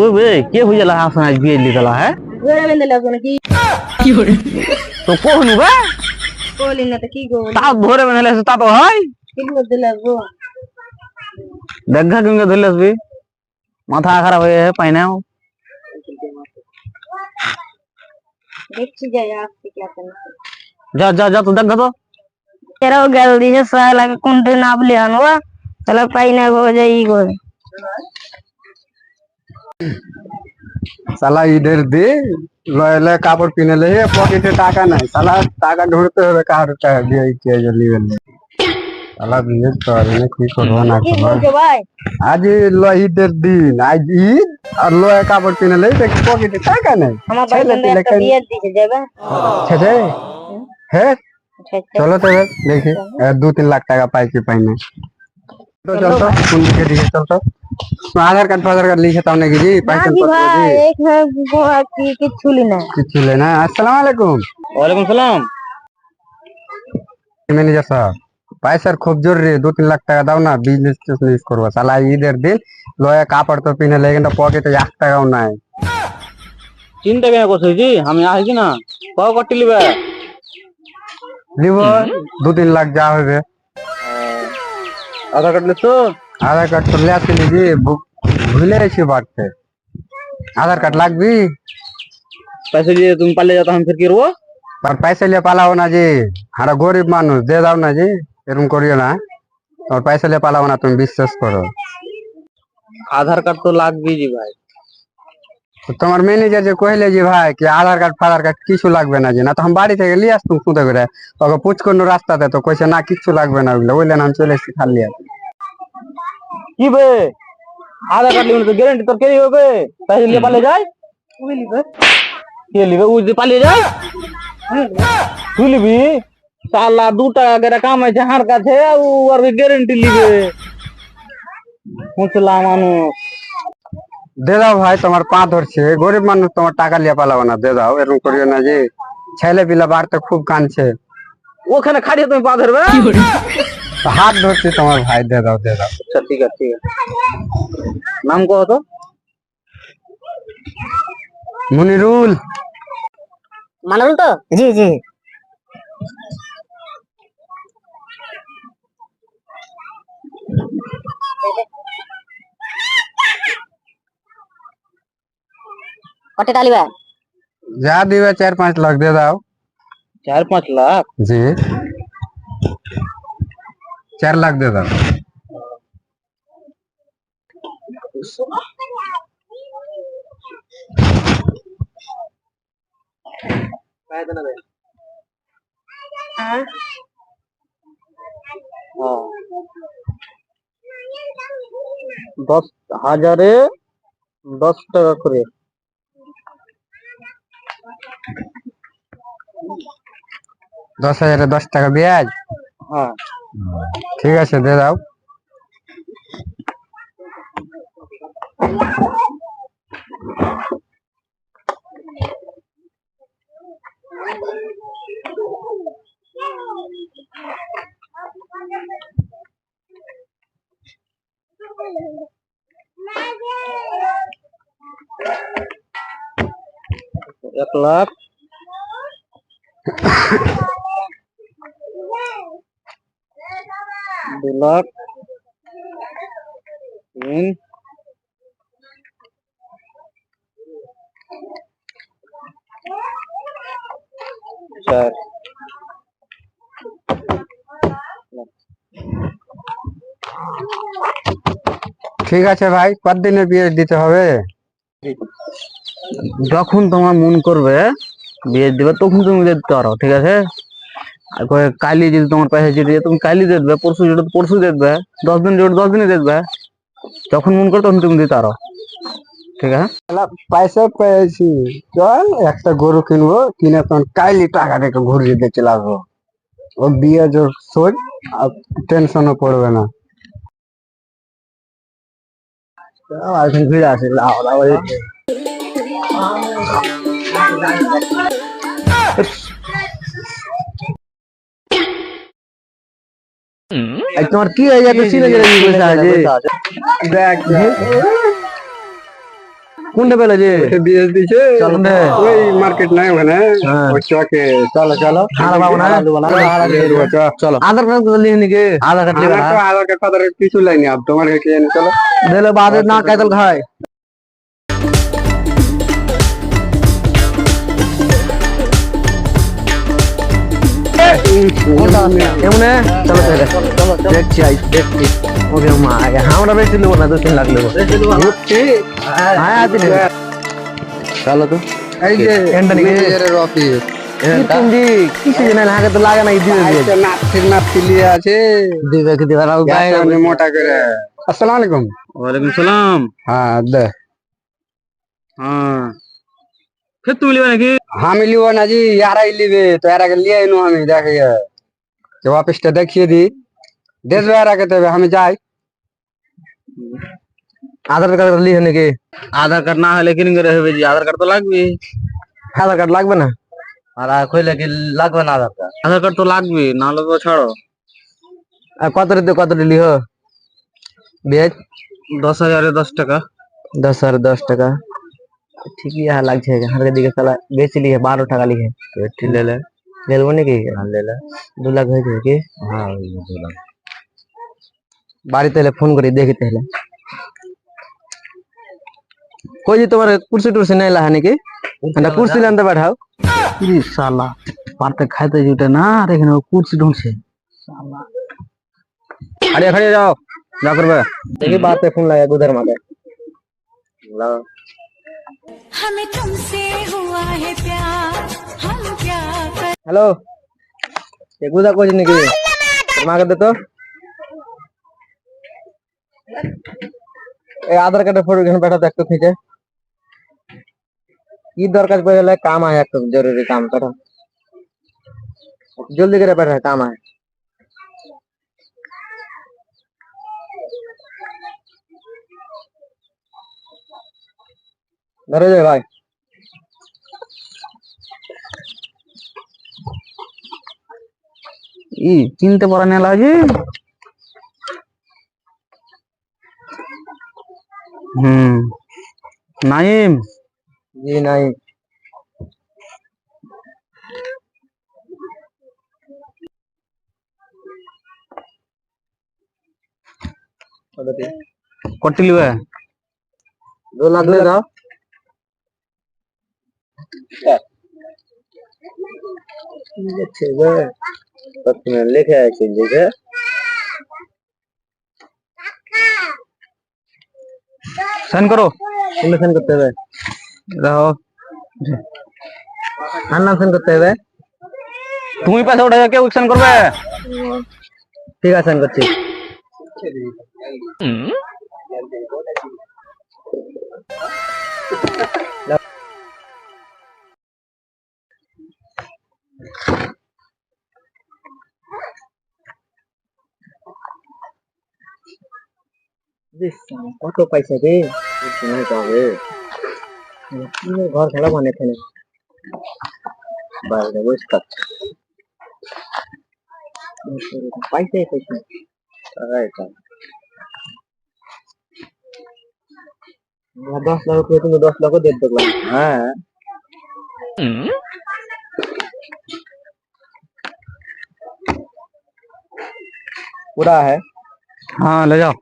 ওই বে কে হয়ে গেল হাসন আজ বিয়ে দিলা হ্যাঁ ঘরে বেঁধে লাগবো নাকি? কি করে তো কোহনু বে বলি না তো কি গো, তা ধরে বেঁধে তা তো হয় কি করতে লাগবো? দেখা কিংকে ধরলে আসবি মাথা খারাপ হয়ে পাই না দেখছি যাই আসছে কি আসে না। যা যা যা তো দেখা তো এরাও গেল দিছে সালাকে কোনটা না বলে আনবা তাহলে পাই না গো যাই ই করে। साला इधर दे लयले कापड़ पहने ले पॉकेटे टाका नहीं साला टाका ढूंढते हुए कहाँ रुका है बिया किया जल्दी जल्दी साला बिया तो ने की करवा ना কি करवा বলছো ভাই? आज लो इधर दिन आज ईद और लो कापड़ पहने ले देख पॉकेटे टाका नहीं আমার বাড়িতে একটা বিয়ে দিছে যাবে। छे छे है चलो तो देखिए 2-3 लाख टाका पाई की पाई नहीं तो चल तो सुन के दिखे चल तो आधार कार्ड लिखे तो हमने की जी पैसा কি ভাই এখানে কি কিছু না। কিছু लेना अस्सलाम वालेकुम ওয়ালাইকুম সালাম मैनेजर साहब पैसा खूब जरूरी है 2-3 लाख टाका दाओ ना बिजनेस करवा साला ईदर दिन लोया कापड़ तो पीने लेकिन तो पॉकेट 1 টাকাও নাই চিন্তা কেন করছিস জি আমি আসি না কও কটি লিবা লিব 2-3 লাখ যা হবে আধার কার্ড লিখছো आधार कार्ड तो ले आते लीजिए भूले ऐसी बात है आधार कार्ड लागबी पैसे দিয়ে তুমি পালিয়ে যাও আমি ফির কি করব पर पैसे ले पाला हो ना जी हमारा गरीब मानुष दे दाओ ना जी एरम करियो ना और पैसे ले पाला हो ना तुम विश्वास करो আধার কার্ড তো লাগবেই জি ভাই तो तुम्हारे मैनेजर जो कहले जी भाई कि आधार कार्ड किछु लागबे ना जी ना तो हम बाड़ी থেকে লিয়ে আসতুম খুদে করে ওকে পুছ কোন রাস্তাতে তো কইছে না কিচ্ছু লাগবে না ওইলে ওইলে নাম চলে এসে খালি আছে কি বে আধার কার্ড লিখলে তো গ্যারান্টি তোর কেই হবে তাই লিয়ে পালিয়ে যায় ওই লিবে কে লিবে ওই যে পালিয়ে যায় তুই লিবি সালা 2 টাকা করে কামাইছে হার কাছে আর গ্যারান্টি লিবে মুছলা মানুষ दे दाओ भाई तुम्हारे पा धरছে गरीब मानुष তোমার টাকা লিয়ে পালাবো না দে দাও এরকম করিও না জি ছেলে পিলা বাড়তে খুব কাঁদছে ওখানে খাড়িয়ে তুমি পা ধরবে তো হাত ধরছি তোমার ভাই দে দাও আচ্ছা ঠিক আছে নাম কত তো মুনিরুল মানল তো জি জি কত টাকা লিবা? যা দিবে 4-5 লাখ দে দাও 4-5 লাখ जी 4 लाख दे दाओ হ্যাঁ 10,000-এ 10 টাকা করে 10,000 10 টাকা ব্যাজ হ্যাঁ ঠিক আছে দে দাও एक लाख 2 लाख 3 4 ঠিক আছে ভাই কত দিনে বিয়ে দিতে হবে যখন তোমার মন করবে বিয়ে দিবে তখন তুমি দিতে পারো ঠিক আছে আর কালি যদি তোমার পয়সা দিয়ে দিয়ে তুমি কালি দিয়ে দেবে পরশু যেটা পরশু দিয়ে দেবে 10 দিন যেটা 10 দিনে দিয়ে দেবে যখন মন করে তখন তুমি দিতে পারো ঠিক আছে পয়সা পেয়েছি চল একটা গরু কিনবো কিনে তখন কাইলি টাকা রেখে ঘুরিয়ে দিয়ে চলে আসবো ও বিয়ে জোর সোচ আর টেনশনও পড়বে না আর ঘুরে আসে তোমার কি হয়ে যাচ্ছে সিনে গেলে দেখ কোনটা পেলে যে বিএস দিছে চল রে। ওই মার্কেট নাই ওখানে হ্যাঁ। ওই চকে চলো চলো হারা পাবো না চলো আধার কার্ড লিখে নাকি আধার কার্ড লিখে আমার তো আধার কার্ড ফাধার কার্ড কিছু লাইনি আপ তোমার কাছে এনে চলো দিলে বাদে না কাইতল খায় এমনে চলো দেখছি দেখছি ওকে মা আমরা বেশি নেবো না 2-3 লাখ নেবো হ্যাঁ আছি চলো তো এই যে এন্ডা নাকি? ম্যানেজারের অফিস তুমি কিছু জানে না আগে তো লাগে না দিবে নাথির লিয়ে আছে দিবে কি দিবে না সামনে মোটা করে আসসালামু আলাইকুম ওয়ালাইকুম সালাম হ্যাঁ দে हाँ फिर तू लिया नाকি আমি লিব না জি ইয়ারাই লিবে তো এর আগে লিয়ে আইনু আমি দেখে যে অফিসটা দেখিয়ে দি দেখবে এর আগে তবে আমি যাই আধার কার্ড লিখে নাকি আধার কার্ড না হলে কিন করে হবে জি আধার কার্ড তো লাগবে আধার কার্ড লাগবে না আর কইলে কি লাগবে না আধার কার্ড তো লাগবে না হলে তো ছাড়ো আর কত লিহ বেচ 10,000 10 টাকা 10,010 টাকা ঠিকই यहाँ लग जाएगा हर दिखे साला बेच लिए 12 টাকা लिखे तो ठीक ले ले वो नहीं की ले ले 2 লাখ হয়ে যাবে কি হ্যাঁ 2 লাখ বাড়িতে এলে ফোন করে দেখি তাহলে কই যে তোমার কুরসি টুরসি নাই লাহা নাকি একটা কুরসি আনতে পাঠাও ই শালা পারতে খাইতে জুটে না আর এখানে কুরসি ঢুকছে শালা खड़े जाओ जा करबे देखी बात पे फोन लगा गुदर माथे लाओ हमें तुमसे हुआ है प्यार हम क्या कर हेलो ये गुदा कोच नहीं की मांग दे तो ए आधार कार्ड फोटो এখানে बैठा देख तो खींचे की दरकार पड़े काम है एक जरूरी काम करो जल्दी करे बैठा काम है ধরে যায় ভাই ই চিনতে পারা না লাগে নাইম জি নাইম কত লিবে 2 লাখ ले जाओ लिखे है सेंड करो तुम्हें सेंड करते हुए रहो नाम सेंड करते हुए तुम ही पैसा उठा के सेंड करबे ठीक है सेंड करছি কত পয়সা রে শোনা যাবে ঘর খেলা মানে এখানে বাইরে বসে খাচ্ছে পয়সা রাইট 10 লাখ रुपए তুমি 10 লাখ दे दो हां पूरा है हाँ ले जाओ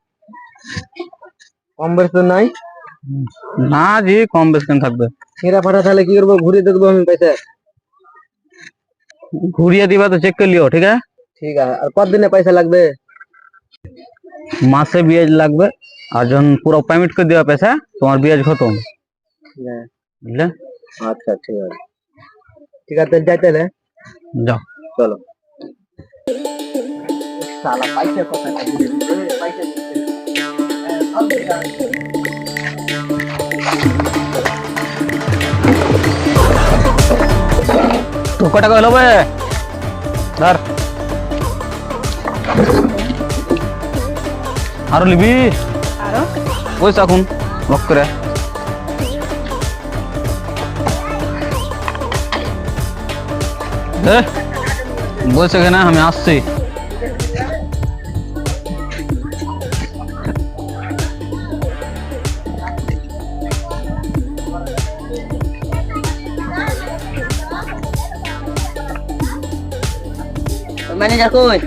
কম বেশ তো নাই না জি কম বেশ কেন থাকবে ছেঁড়া ফাটা তাহলে কি করবো ঘুরিয়ে দেবো আমি পয়সা ঘুরিয়ে দিবা তো চেক করে লিও ঠিক আছে ঠিক আছে আর কত দিনে পয়সা লাগবে মাসে ব্যাজ লাগবে আর যখন পুরো পেমেন্ট করে দেওয়া পয়সা তোমার ব্যাজ খতম বুঝলে আচ্ছা ঠিক আছে যাইতে হলে যাও চলো साला पैसे पता नहीं पैसे तो कटा गलो बे धर आरो लिबी आरो ওই সাকুন লক করে বলছে কেন আমি আসছি ম্যানেজার কই?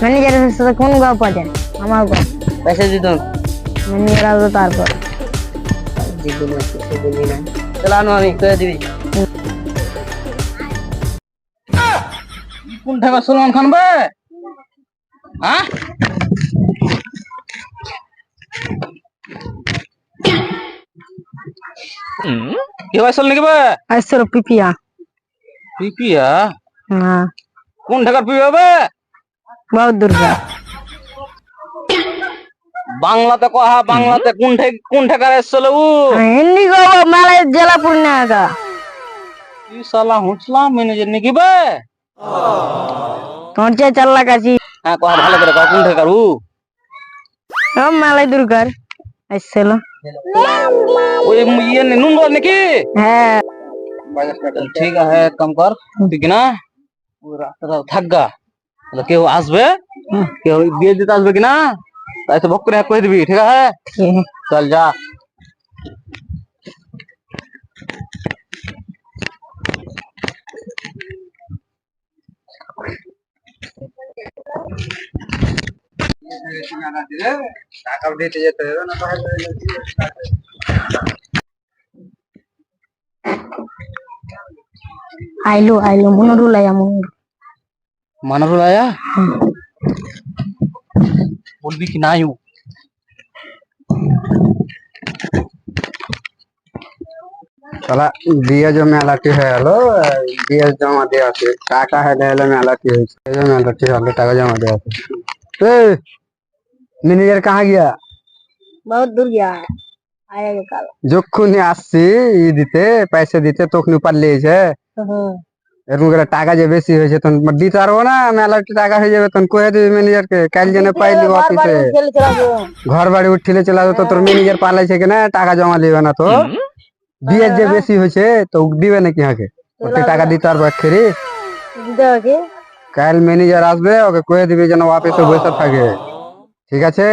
ম্যানেজারের সাথে কোন গল্প আছে আমার গল্প পয়সা দিত ম্যানেজার আসবে তারপর জীবনে কিছু বলি না। চল আনো আমি কয়ে দিবি। কোন ঠাকুর সলমান খান বে? হ্যাঁ কি ভাই চল নাকি বে? আসছিল পিপিয়া পিপিয়া হ্যাঁ কোন ঠাকুর পিপিয়া বে? বহুত দুর্গা বাংলাতে কহা, বাংলাতে কোন ঠাকুর এসছিল ও? হিন্দি গো মেলায় জেলা পূর্ণিমা का ই শালা হুঁচলা ম্যানেজার নাকি বে? তোমার চেয়ে 4 লাখ আছি হ্যাঁ কহা ভালো করে কহ কোন ঠাকুর ও? মেলায় দুর্গার আসছিল ওই ইয়ে নুন নাকি? হ্যাঁ ঠিক আছে এক কাম কর ঠিক না ওই রাস্তাটা থাকগা কেউ আসবে কেউ বিয়ে দিতে আসবে কিনা তাই তো ভক করে কয়ে দিবি ঠিক আছে ঠিক আছে চল যা টাকা দিতে যেতে হবে না আইলো মনোরুল আয়া মানারুল আয়া বলবি কি নাই ও? শালা বিয়ে যে মেলাটি হয়ে গেল বিয়ে জমা দিয়ে আছে টাকা হেলে হেলে মেলাটি হয়েছে এই যে মেলাটি হলো টাকা জমা দিয়ে আছে ম্যানেজার কাহা গিয়া बहुत दूर गया है आएगा कल যখনই আসছি ই দিতে পয়সা দিতে তখন পারলিয়েছে এরকম করে টাকা যে বেশি হয়েছে তখন দিতে পারবো না মেলাটি টাকা হয়ে যাবে তখন কয়ে দিবি ম্যানেজারকে কাল যেন পাইলি অফিসে ঘর বাড়ি উঠিলে চলে যাবো তো তোর ম্যানেজার পালাইছে কিনা টাকা জমা দিবে না তো বিয়ের যে বেশি হয়েছে তো দিবে নাকি হাকে ওকে টাকা দিতে পারবো এক্ষেরি কাল ম্যানেজার আসবে ওকে কয়ে দিবি যেন অফিসে বসে থাকে ঠিক আছে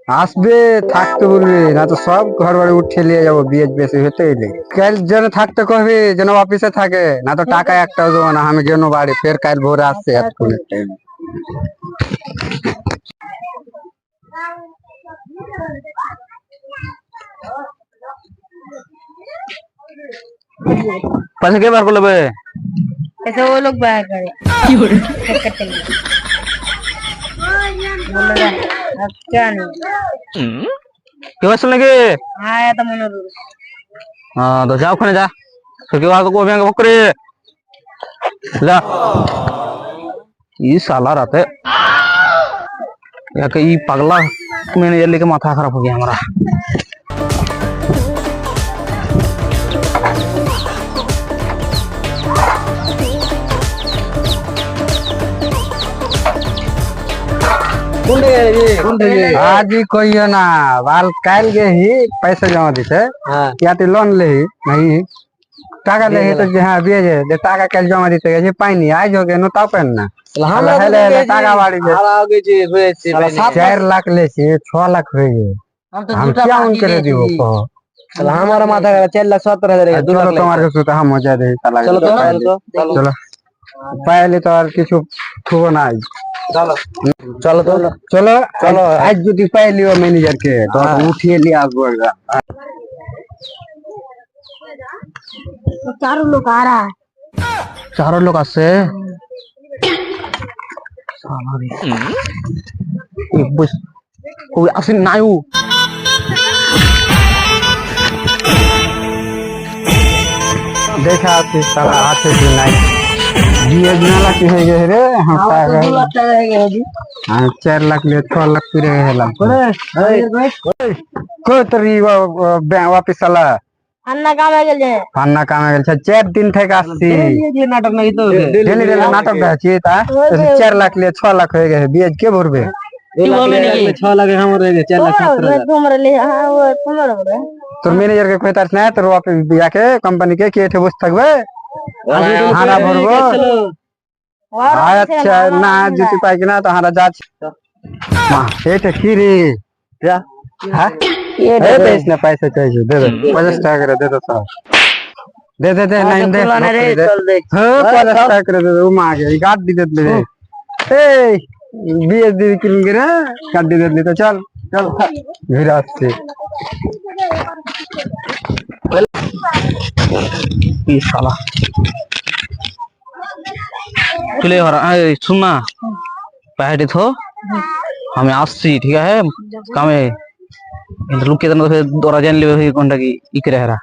আসবে থাকতে বলবি না তো সব ঘর বাড়ি উঠিয়ে নিয়ে যাবো বিয়ে বেশি হতে এলে কাল যেন থাকতে কবি যেন অফিসে থাকে না তো টাকা একটাও দেবো না আমি যেন বাড়ি ফের কাল ভোরে আসছে এতক্ষণে पैसा के बार को लेबे? ऐसे वो लोग बाहर करे बोलेगा अब क्या नहीं के बार चलने के? हाँ आया था मनोरंजन हाँ तो जाओ खाने जा फिर के बाद को अभी भक करे जा ये साला रहते या कई पगला मैनेजर लेके माथा खराब हो गया हमारा आज ही कहियो ना बाल काल गे ही पैसा जमा दिते या तो लोन ले ही नहीं টাকা ले ही तो हाँ बेजे जे টাকা কাল জমা দিতে গেছে পাইনি আজ হোগে নো তাও পেন না হেলে হেলে টাকা বাড়ি গেছে 4 লাখ लेছি 6 লাখ হয়ে গেছে हम क्या उन करे দিব কহ हमारा माथा 4,70,000 চলো তোমার কাছে তো हम मजा दे चलो চলো পাইলে তো আর কিছু থুবো না আজ चलो चलो तो চলো চলো আজ যদি পাইলিও ম্যানেজার কে তো উঠিয়ে নিয়ে আসবো একবার तो चारों लोग आ रहा है चारों लोग आसे एक बस कोई आसिन नायू দেখা আছে সারা আছে কি নাই বিয়ে মেলা কি হয়ে গেছে রে हम টাকা 4 লাখ ले 6 লাখ পুরে গেলাম কই তরি वापस आला अन्ना काम है गए ফান্না কামে গেছে 4 দিন থেকে আসছি ये नाटक नहीं तो ডেলি ডেলি নাটক দেখাচ্ছি তা 4 লাখ ले 6 লাখ হয়ে গেছে বিয়ে কে ভরবে 6 लाख हम रह गए 4 लाख 70,000 तुम्हारे लिए हाँ वो तुम्हारा बोले তোর ম্যানেজার কে কইতাছ না তোর অফিস বিয়াকে কোম্পানি কে এঠে বসে থাকবে হারা ভরবো আচ্ছা না যদি পাই কিনা তো হারা যাচ্ছে মা এটা কি রে হ্যাঁ এই বেশ না পয়সা চাইছো দে দে 50 টাকা করে দে তো সব दे दे दे नहीं दे तुलाने रे दे चल देख हाँ 50 টাকা করে দে ও মাগে গাড় দিতে দে এই বিয়ে দিবি কিরম করে গাড় দিতে দে তো চল চল ঘুরে আসছে কি শালা চলে শুন না পাহাড়ি থো আমি আসছি ঠিক আছে কামে লুকিয়ে দেন তোরা জান লিবে কোনটা কি ই করে হেরা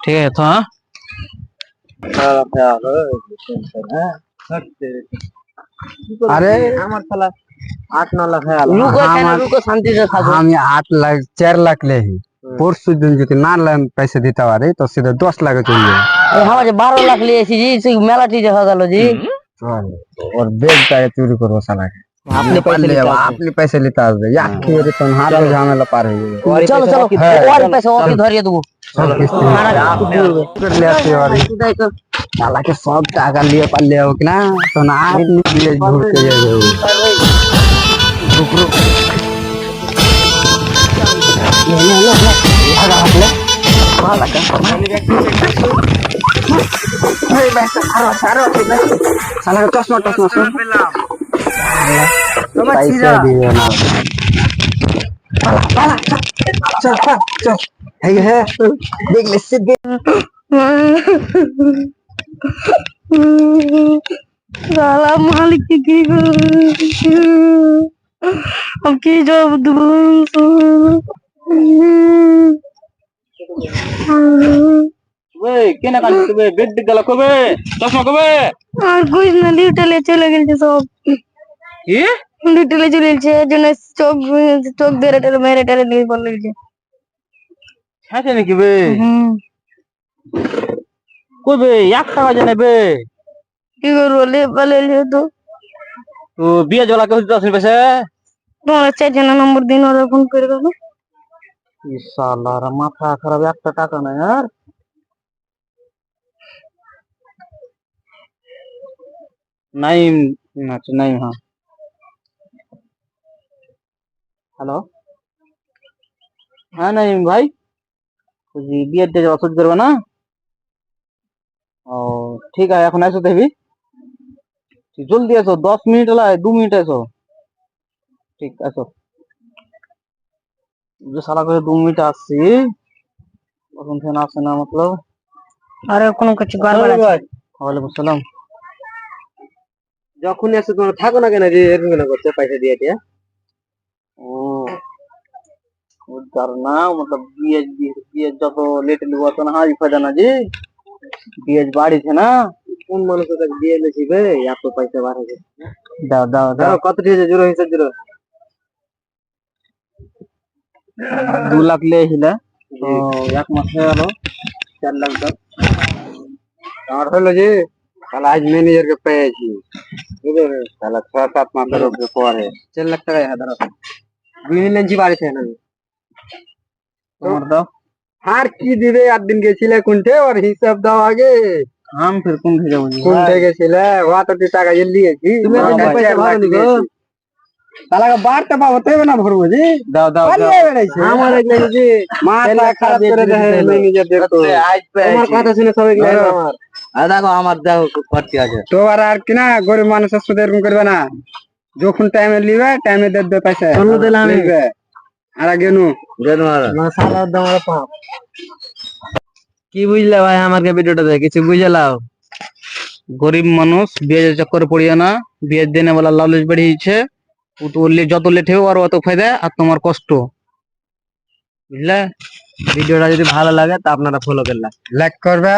ঠিক আছে তো अरे আমার শালা 8-9 লাখ रुको चैनल रुको शांति से खा हम 8 लाख 4 लाख ले ही परसों दिन যদি না লান पैसे দিতে পারে তো सीधे 10 लाख चल जाए हमारे 12 लाख लिए जी से मेला चीज हो गलो जी और बेग टाके चोरी करो साला अपने पैसे लेता है या फिर तो हाथ में झमेला पार है चलो चलो और पैसे और धरिए दो ले आते और साला के सब टाका लिए पाल ले हो कि ना तो ना आदमी लिए झूठ के जाए रुक रुक साला का चश्मा पैसे दिए ना चल चल चल है देख ले सीधे साला मालिक की अब की जवाब दूं কেনা কাজ করবে বেড দিক গেল কবে চশমা কবে আর कुछ না লিটলে চলে গেছে সব কি লিটলে চলে গেছে জন্য চোখ চোখ বেরেটারে মেরেটারে নিয়ে পড়ে গেছে আছে নাকি বে কবে 1 টাকা জানে বে কি করবো লে বলে তো তো বিয়ে জলা কে দিতে আসবে পয়সা তোমার চারজন নম্বর দিন ওরা ফোন করে দেবো ই শালার মাথা খারাপ 1 টাকা না यार नाइम अच्छा नाइम हाँ हेलो हाँ नाइम भाई जी বিয়ের ডেট অসুদ করবে না ও ঠিক আছে এখন আসো দেবি জলদি আসো 10 মিনিট লাই 2 মিনিট আসো ঠিক আসো যে সালা করে 2 মিনিট আসছি এখন ফোন আসে না मतलब আরে কোনো কিছু গড়বড় আছে ওয়ালাইকুম আসসালাম যখন এসে তোমরা থাকো না কেন যে এরকম কেন করছে পয়সা দিয়ে দিয়া ও না मतलब बीएच যত লেট লিবো তো না হাই ফায়দা না জি बीएच বাড়িছে না কোন মানুষ তাকে দিয়ে লেছিবে এত পয়সা বার হয়ে দাও দাও দাও কত দিয়েছে জিরো হিসাব জিরো 2 লাখ লে হিলা তো এক মাস হয়ে গেল 4 লাখ দাও আর হলো যে কাল আজ ম্যানেজার কে পেয়েছি বুঝলে কাল 6-7 মাসের উপরে পরে 4 লাখ টাকা হাজার বুঝলেন জি বাড়িতে না তোমার দাও আর কি দিবে 8 दिन গেছিলে কোনতে আর হিসাব দাও আগে हम फिर कौन भेजा मुझे কোনতে গেছিলে কত টাকা জলদি গেছি তুমি পয়সা ভরো নিগো তালা का বারটা পাবো তবে না ভরবো জি দাও দাও আমার একলাই জি মাথা খারাপ করে দেয় ম্যানেজার দেখো তোমার কথা শুনে সবাই গেল আমার আর দেখো আমার দেখো খরচা আছে তো আর কি না গরিব মানুষের সাথে এরকম করবে না যখন টাইমে লিবে টাইমে দেবে পয়সা চলো দিলে আমি আর আগে নু না সালা দাও আমার পাপ কি বুঝলে ভাই আমাকে ভিডিওটা দেখে কিছু বুঝলাও গরিব মানুষ বিয়ে চক্করে পড়িয়ে না বিয়ে দেনে वाला লালচ বেড়েছে ও তো যত লেট হবে আর অত ফায়দা আর তোমার কষ্ট বুঝলে ভিডিওটা যদি ভালো লাগে তা আপনারা ফলো করলা লাইক করবে